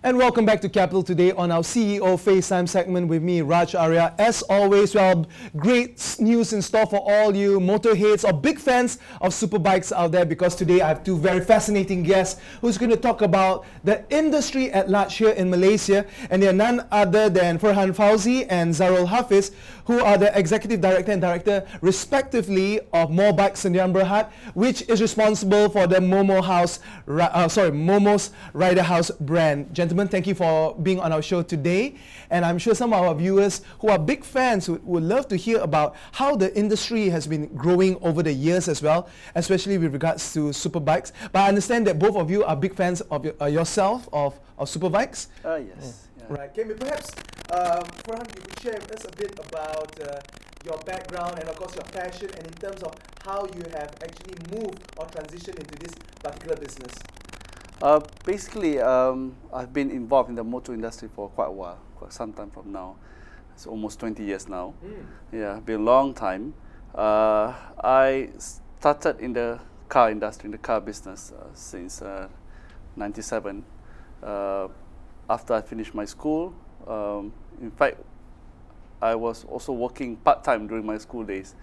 And welcome back to Capital Today on our CEO FaceTime segment with me, Raj Arya. As always, we have great news in store for all you motorheads or big fans of superbikes out there, because today I have two very fascinating guests who's going to talk about the industry at large here in Malaysia, and they are none other than Farhan Fauzi and Zarul Hafiz, who are the Executive Director and Director respectively of Morbike Sdn Bhd, which is responsible for the Momos Riderhaus brand. Gentlemen, thank you for being on our show today, and I'm sure some of our viewers who are big fans would love to hear about how the industry has been growing over the years as well, especially with regards to superbikes. But I understand that both of you are big fans of yourself of superbikes. Yes. Yeah. Right. Can we perhaps, Farhan, you could share with us a bit about your background and of course your passion, and in terms of how you have actually moved or transitioned into this particular business? Basically, I've been involved in the motor industry for quite a while, quite some time from now. It's almost 20 years now. Yeah, been a long time. I started in the car industry, in the car business, since '97. After I finished my school, in fact, I was also working part-time during my school days,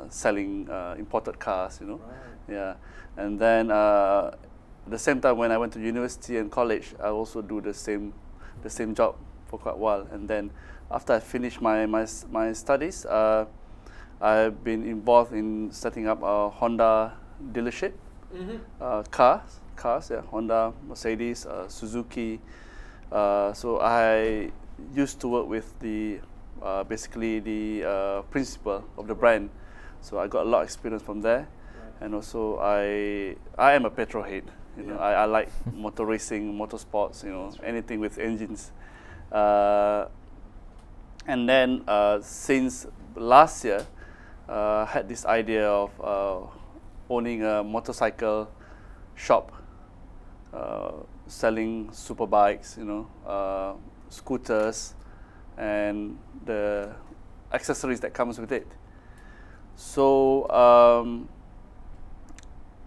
selling imported cars, you know. Right. Yeah, and then at the same time, when I went to university and college, I also do the same job for quite a while. And then after I finished my studies, I've been involved in setting up a Honda dealership, cars, yeah, Honda, Mercedes, Suzuki. So I used to work with the basically the principal of the brand. So I got a lot of experience from there. Right. And also I am a petrol head. You know, I like motor racing, motorsports, you know, anything with engines. And then since last year, I had this idea of owning a motorcycle shop, selling superbikes, you know, scooters, and the accessories that comes with it. So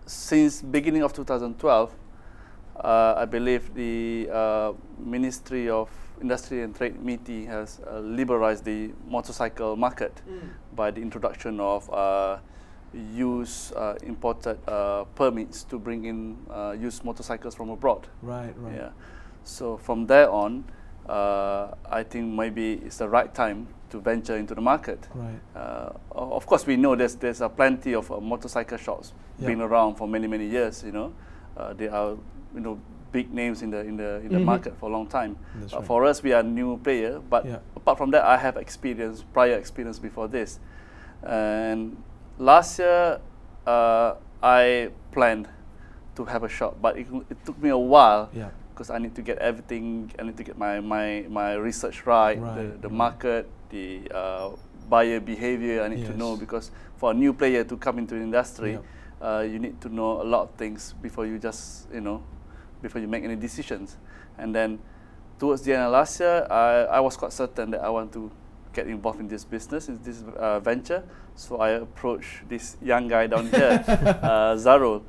since beginning of 2012, I believe the Ministry of Industry and Trade (MITI) has liberalized the motorcycle market by the introduction of used imported permits to bring in used motorcycles from abroad. Right. Yeah. So from there on, I think maybe it's the right time to venture into the market. Right. Of course, we know there's plenty of motorcycle shops been around for many years. You know, they are big names in the market for a long time. Right. For us, we are a new player. But apart from that, I have prior experience before this. And last year, I planned to have a shop, but it took me a while. Yeah. Because I need to get everything, I need to get my research right, the market, the buyer behavior I need to know, because for a new player to come into the industry, you need to know a lot of things before you just, before you make any decisions. And then towards the end of last year, I was quite certain that I want to get involved in this business, in this venture. So I approached this young guy down here, Zarul.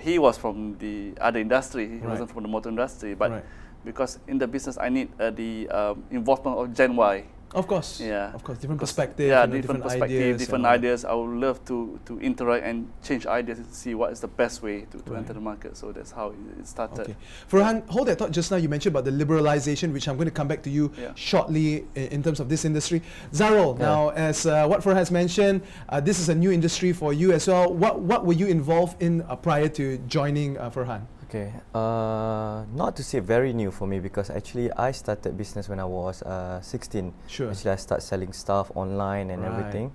He was from the other industry, he wasn't from the motor industry, but because in the business I need the involvement of Gen Y. Of course, of course, different perspective, different perspective, different ideas. I would love to interact and change ideas and see what is the best way to enter the market. So that's how it started. Okay. Farhan, hold that thought just now. You mentioned about the liberalization, which I'm going to come back to you shortly in terms of this industry. Zarul, now as what Farhan has mentioned, this is a new industry for you as well. What were you involved in prior to joining Farhan? Okay, not to say very new for me, because actually I started business when I was 16. Sure. Actually, I started selling stuff online and everything,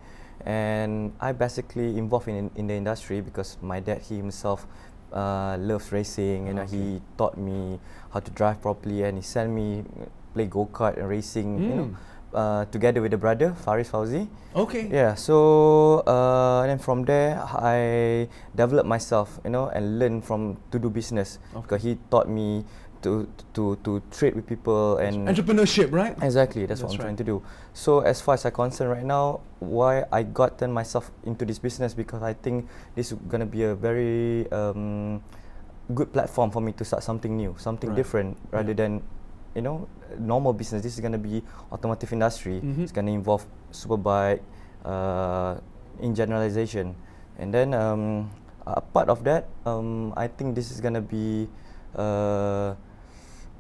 and I basically involved in the industry because my dad, he himself loves racing. You know, he taught me how to drive properly, and he sent me play go-kart and racing. You know, together with the brother Farhan Fauzi. Okay. Yeah. So then from there I developed myself, and learn to do business. Because he taught me to trade with people and entrepreneurship, right? Exactly. That's what I'm trying to do. So as far as I'm concerned right now, why I gotten myself into this business, because I think this is gonna be a very good platform for me to start something new, something different, rather than normal business. This is going to be automotive industry. It's going to involve superbike in generalization, and then part of that, I think this is going to be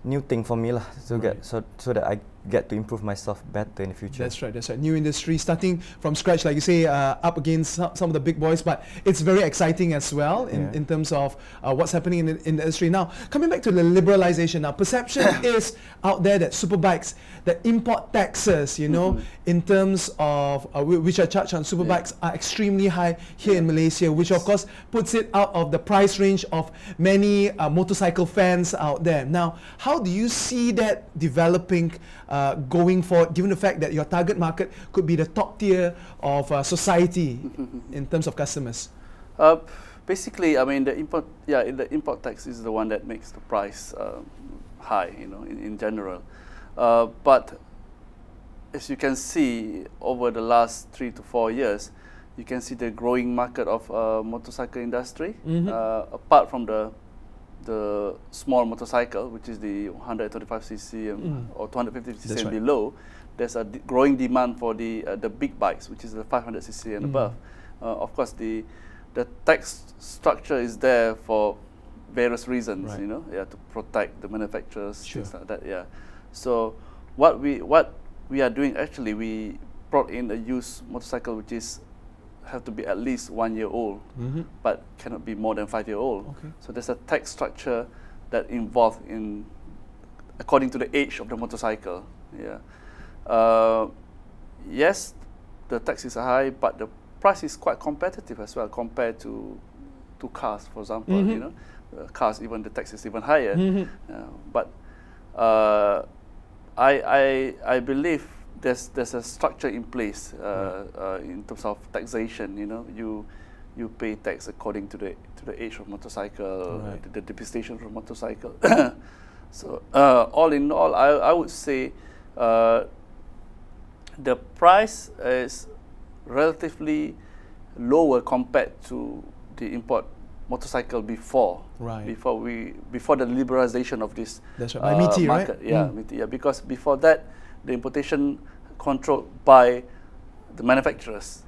new thing for me lah, so that I get to improve myself better in the future. That's right, that's right. New industry, starting from scratch, like you say, up against some of the big boys, but it's very exciting as well in terms of what's happening in the industry. Now, coming back to the liberalization, now perception is out there that superbikes, the import taxes, you know, in terms of which are charged on superbikes are extremely high here in Malaysia, which of course puts it out of the price range of many motorcycle fans out there. Now, how do you see that developing going forward, given the fact that your target market could be the top tier of society in terms of customers? Basically, I mean, the import tax is the one that makes the price high, you know, in general. But as you can see, over the last 3 to 4 years, you can see the growing market of motorcycle industry. Apart from the small motorcycle, which is the 125cc or 250cc and below, there's a growing demand for the big bikes, which is the 500cc and above. Of course, the tax structure is there for various reasons, you know, to protect the manufacturers, things like that. So what we are doing, actually, we brought in a used motorcycle which is have to be at least 1 year old, but cannot be more than 5 year old. So there's a tax structure that involved in according to the age of the motorcycle. Yes, the tax is high, but the price is quite competitive as well compared to cars, for example. You know, cars, even the tax is even higher. But I believe there's a structure in place in terms of taxation. You know, you pay tax according to the age of motorcycle, the depreciation of motorcycle. So all in all, I would say the price is relatively lower compared to the import motorcycle before the liberalization of this market. Right? Because before that, the importation controlled by the manufacturers.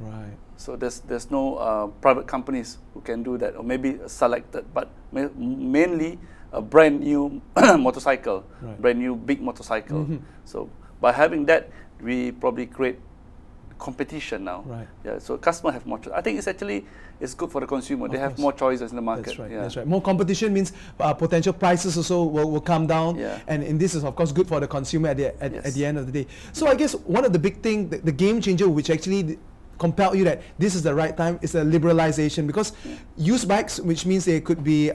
So there's no private companies who can do that, or maybe selected, but mainly a brand new motorcycle, brand new big motorcycle. So by having that, we probably create competition now. So customers have more choice. I think it's good for the consumer. They have more choices in the market. That's right. More competition means potential prices also will come down, and this is of course good for the consumer at the end of the day. So I guess one of the big thing, the game changer, which actually compelled you that this is the right time, is the liberalization, because used bikes, which means they could be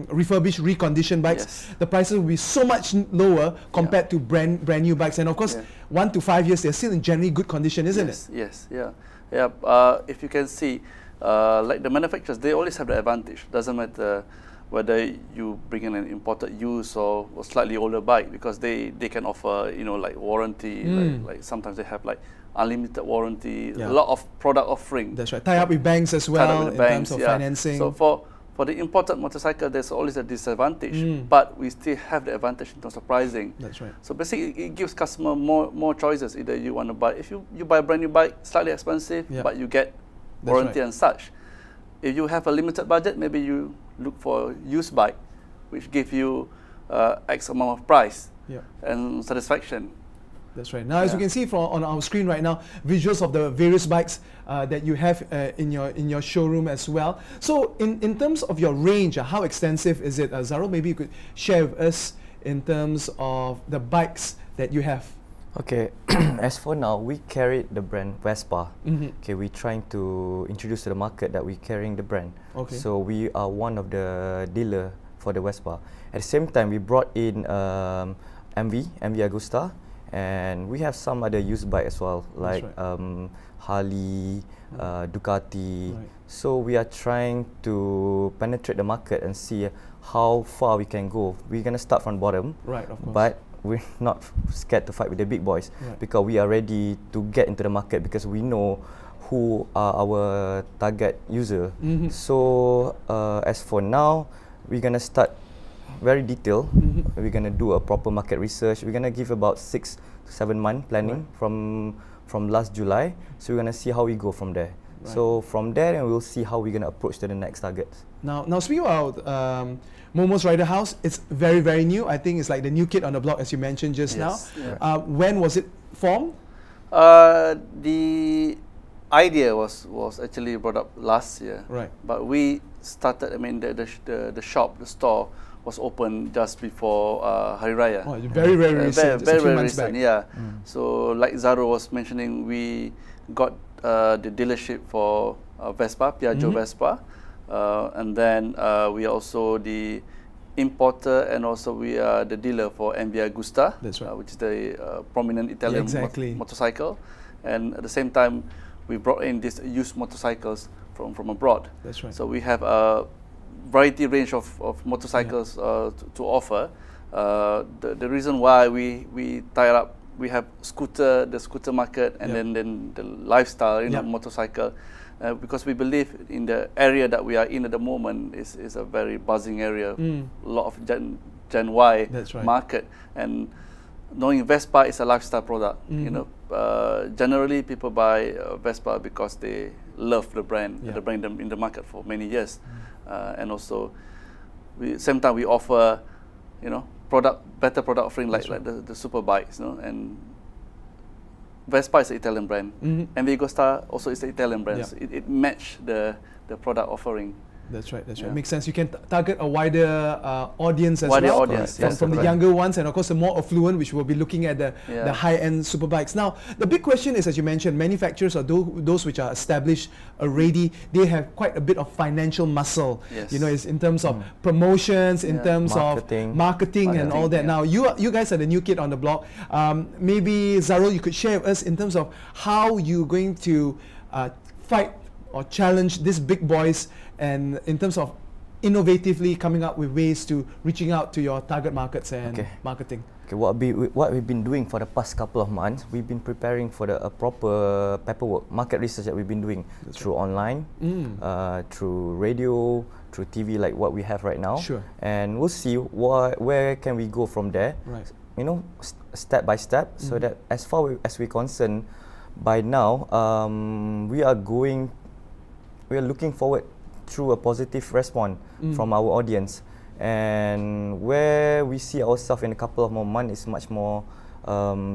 refurbished, reconditioned bikes, the prices will be so much lower compared to brand new bikes, and of course 1 to 5 years they're still in generally good condition, isn't it? If you can see, like the manufacturers, they always have the advantage. Doesn't matter whether you bring in an imported used or slightly older bike, because they can offer, you know, like warranty, like sometimes they have like unlimited warranty, a lot of product offering. That's right. Tie up with banks as well in terms of financing. So for the imported motorcycle, there's always a disadvantage, but we still have the advantage in terms of pricing. That's right. So basically, it gives customer more choices. Either you want to buy, if you buy a brand new bike, slightly expensive, but you get warranty and such. If you have a limited budget, maybe you look for a used bike, which give you X amount of price and satisfaction. That's right. Now, as you can see on our screen right now, visuals of the various bikes that you have in your showroom as well. So, in terms of your range, how extensive is it, Zaro? Maybe you could share with us in terms of the bikes that you have. Okay, as for now, we carry the brand Vespa. Okay, we're trying to introduce to the market that we're carrying the brand. So we are one of the dealer for the Vespa. At the same time, we brought in MV Agusta. And we have some other used bike as well, like Harley, Ducati. So we are trying to penetrate the market and see how far we can go. We're gonna start from bottom, of course. But we're not scared to fight with the big boys, because we are ready to get into the market, because we know who are our target user. So as for now, we're gonna start very detailed. We're gonna do a proper market research. We're gonna give about 6 to 7 month planning from last July. So we're gonna see how we go from there. So from there, then we'll see how we're gonna approach to the next targets. Now speaking about Momos Riderhaus, it's very, very new. I think it's like the new kid on the block, as you mentioned just now. When was it formed? The idea was actually brought up last year. But we started. I mean, the shop, the store was open just before Hari Raya. Oh, very, very recent. Very recent. Yeah. So like Zaro was mentioning, we got the dealership for Vespa, Piaggio Vespa, and then we are also the importer, and also we are the dealer for MV Agusta, which is the prominent Italian motorcycle. And at the same time, we brought in these used motorcycles from abroad. So we have a variety range of motorcycles to offer. The reason why we tie up, we have the scooter market, and then the lifestyle, motorcycle, because we believe in the area that we are in at the moment is a very buzzing area, a lot of Gen Y market, and knowing Vespa is a lifestyle product. You know, generally people buy Vespa because they love the brand, they bring them in the market for many years, and also same time we offer, you know, better product offering like the super bikes, you know, and Vespa is an Italian brand, and Agusta also is an Italian brand. So it matched the product offering. That's right. Makes sense. You can target a wider audience as well. From the younger ones, and of course the more affluent, which will be looking at the high-end super bikes. Now, the big question is, as you mentioned, manufacturers or those which are established already, they have quite a bit of financial muscle. You know, it's in terms of promotions, in terms of marketing and all that. Now, you guys are the new kid on the block. Maybe Zaro, you could share with us in terms of how you're going to fight or challenge these big boys, and in terms of innovatively coming up with ways to reaching out to your target markets and marketing. What we've been doing for the past couple of months, we've been preparing for the proper paperwork, market research that we've been doing through online, through radio, through TV, like what we have right now. And we'll see where can we go from there. You know, step by step, so that as far as we're concerned, by now we are looking forward through a positive response from our audience, and where we see ourselves in a couple of more months is much more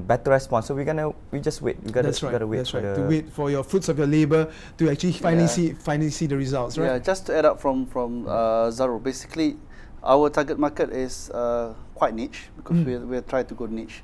better response. So we just wait. We gotta wait. To wait for your fruits of your labor to actually finally see the results, right? Yeah, just to add up from Zaro, basically our target market is quite niche, because we're trying to go niche.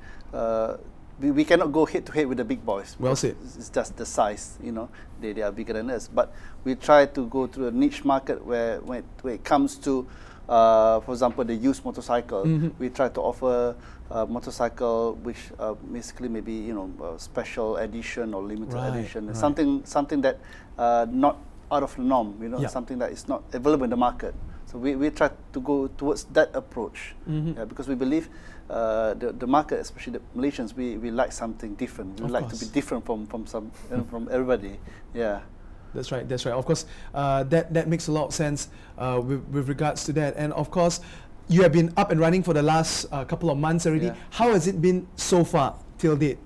We cannot go head to head with the big boys. Well said. It's just the size, you know, they are bigger than us. But we try to go to a niche market where it comes to, for example, the used motorcycle. We try to offer a motorcycle which basically maybe, you know, special edition or limited edition, something that not out of the norm, you know, something that is not available in the market. So we try to go towards that approach, because we believe the market, especially the Malaysians, we like something different. We like to be different from from everybody. That's right. Of course, that makes a lot of sense with regards to that. And of course, you have been up and running for the last couple of months already. How has it been so far till date?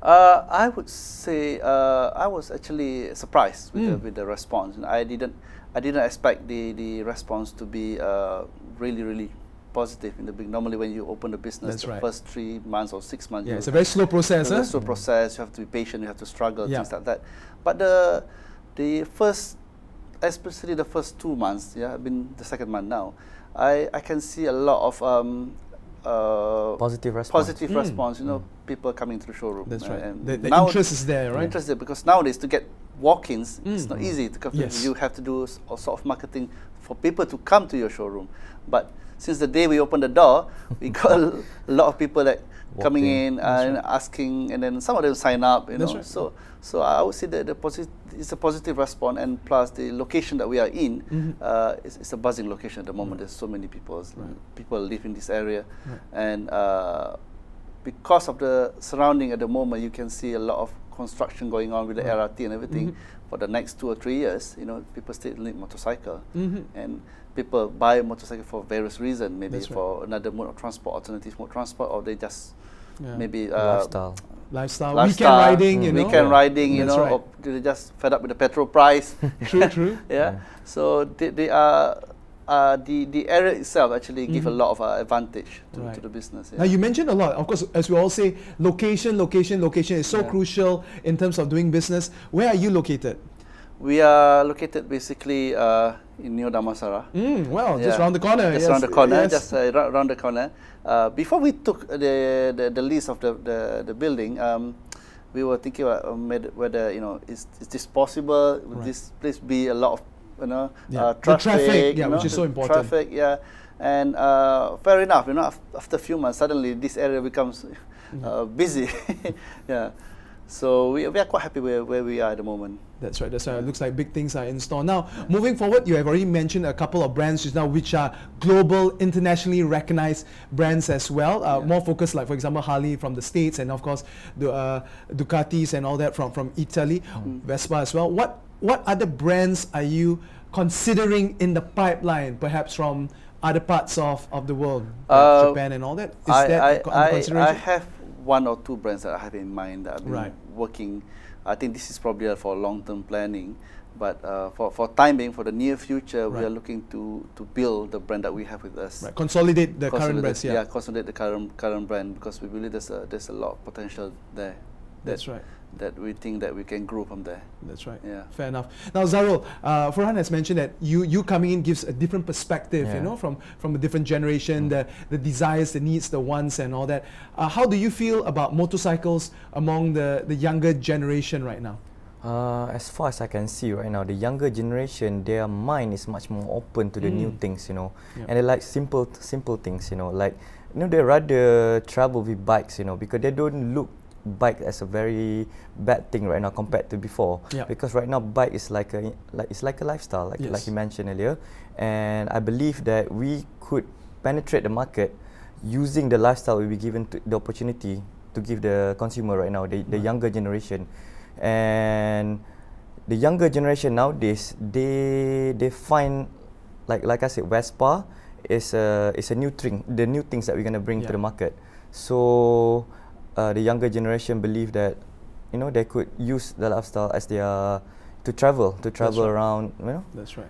I would say I was actually surprised with the response. I didn't expect the response to be really positive in the beginning. Normally, when you open the business, the first 3 months or 6 months, it's a very slow process. It's a slow process. You have to be patient. You have to struggle, things like that. But the first, especially the first 2 months, been the second month now, I can see a lot of positive response. You know, people coming to the showroom. That's right. And the interest is there, right? The interest is there, because nowadays to get walk-ins, it's not easy. You have to do all sort of marketing for people to come to your showroom. But since the day we opened the door, we got a lot of people that coming in and asking, and then some of them sign up. You know, so I would say that it's a positive response, and plus the location that we are in, it's a buzzing location at the moment. There's so many people live in this area, and because of the surrounding at the moment, you can see a lot of construction going on with the LRT and everything. For the next 2 or 3 years, you know, people still need motorcycle, and people buy a motorcycle for various reasons, maybe That's for another mode of transport, alternative mode of transport, or they just maybe lifestyle, weekend riding, you know. Weekend riding, you That's know, right. or they're just fed up with the petrol price. True. Yeah. So they are the area itself actually give a lot of advantage to the business. Yeah. Now you mentioned a lot, of course, as we all say, location is so crucial in terms of doing business. Where are you located? We are located basically in New Damansara. Well, just around the corner. Just around the corner. Just around the corner. Before we took the lease of the building, we were thinking about whether is this possible? Would this place be a lot of traffic? Which is so important. Traffic, and fair enough. After a few months, suddenly this area becomes busy. So we are quite happy where we are at the moment. That's right. It looks like big things are in store. Now, moving forward, you have already mentioned a couple of brands just now, which are global, internationally recognized brands as well. More focused, like for example, Harley from the States, and of course, the Ducatis and all that from Italy, Vespa as well. What other brands are you considering in the pipeline, perhaps from other parts of the world, like Japan and all that? Is that under consideration? I have one or two brands that I have in mind that I've been working. I think this is probably for long-term planning, but for time being, for the near future, we are looking to build the brand that we have with us. Consolidate the current brands. Yeah, consolidate the current brand, because we believe there's a lot of potential there. That's right. That we think that we can grow from there. That's right. Yeah. Fair enough. Now, Zarul, Farhan has mentioned that you coming in gives a different perspective, from a different generation, the desires, the needs, the wants and all that. How do you feel about motorcycles among the younger generation right now? As far as I can see right now, the younger generation, their mind is much more open to the new things, and they like simple things, like, they rather travel with bikes, because they don't look bike as a very bad thing right now compared to before, because right now bike is like a lifestyle, like you mentioned earlier, and I believe that we could penetrate the market using the lifestyle we be given the opportunity to give the consumer right now, the younger generation. And the younger generation nowadays, they find, like I said, Vespa is a new thing, the new things that we're gonna bring to the market. So the younger generation believe that they could use the lifestyle as their to travel around. That's right.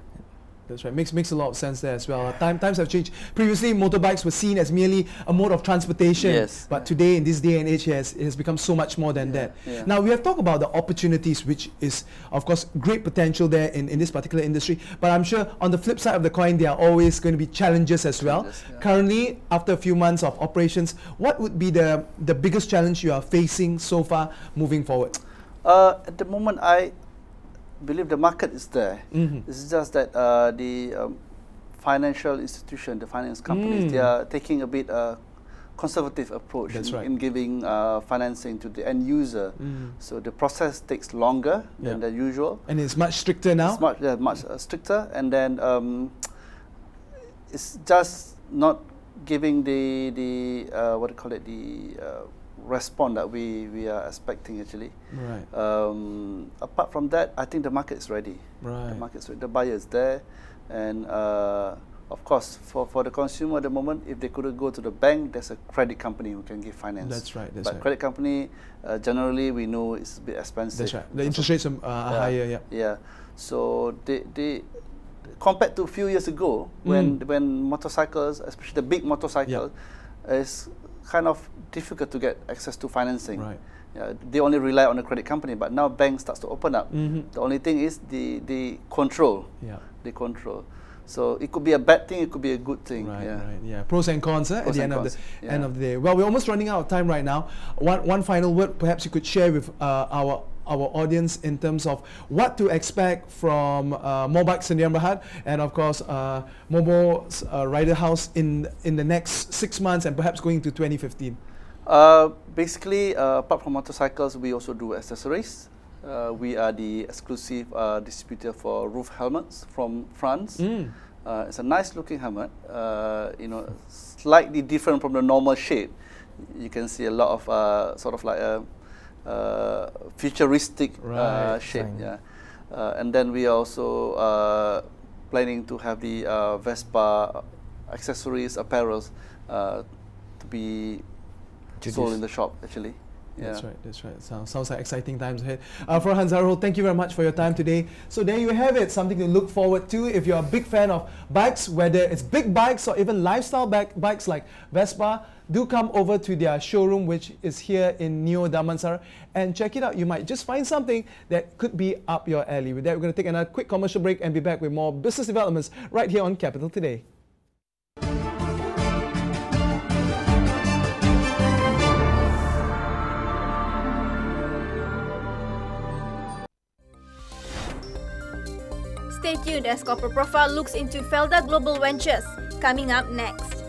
That's right. Makes a lot of sense there as well. Times have changed. Previously, motorbikes were seen as merely a mode of transportation, but today, in this day and age, it has become so much more than that. Now, we have talked about the opportunities, which is, of course, great potential there in this particular industry. But I'm sure on the flip side of the coin, there are always going to be challenges as well. Currently, after a few months of operations, what would be the biggest challenge you are facing so far moving forward? At the moment, I believe the market is there. It's just that the financial institution, the finance companies, they are taking a bit conservative approach in giving financing to the end user. So the process takes longer than the usual. And it's much stricter now? It's much stricter, and then it's just not giving the what do you call it, the response that we are expecting actually. Apart from that, I think the market is ready. The market's ready. The buyer is there, and of course, for the consumer at the moment, if they couldn't go to the bank, there's a credit company who can give finance. That's right. But credit company, generally, we know it's a bit expensive. That's right. The interest rates are higher. Yeah. So they compared to a few years ago, when motorcycles, especially the big motorcycles, is kind of difficult to get access to financing. They only rely on the credit company, but now banks starts to open up. The only thing is the control. The control. So it could be a bad thing, it could be a good thing. Pros and cons at the end of the day. Well, we're almost running out of time right now. One final word, perhaps you could share with our audience in terms of what to expect from Mobike Sdn Bhd and of course Momos Riderhaus in the next 6 months and perhaps going to 2015. Basically, apart from motorcycles, we also do accessories. We are the exclusive distributor for roof helmets from France. It's a nice looking helmet, slightly different from the normal shape. You can see a lot of sort of like a futuristic shape. And then we also planning to have the Vespa accessories, apparels to be sold in the shop actually. Yeah. That's right. Sounds like exciting times ahead. Farhan, Zarul, thank you very much for your time today. So there you have it, something to look forward to if you're a big fan of bikes, whether it's big bikes or even lifestyle bikes like Vespa. Do come over to their showroom, which is here in Neo Damansara, and check it out. You might just find something that could be up your alley. With that, we're going to take another quick commercial break and be back with more business developments right here on Capital Today. Stay tuned as Corporate Profile looks into Felda Global Ventures, coming up next.